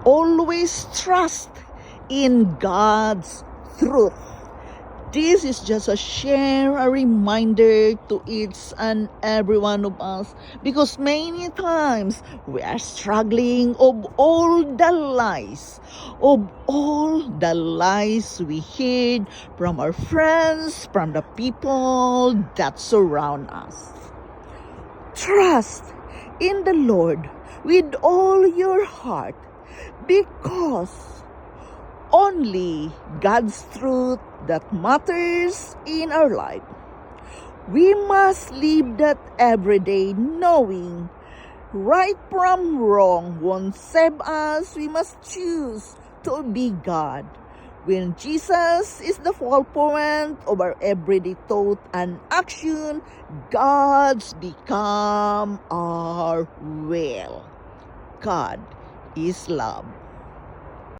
always trust in God's truth. This is just a reminder to each and every one of us, because many times we are struggling of all the lies we heard from our friends, from the people that surround us. Trust in the Lord with all your heart, because only God's truth that matters in our life. We must live that every day knowing right from wrong won't save us. We must choose to be God. When Jesus is the fulfillment of our everyday thought and action, God's become our will. God is love.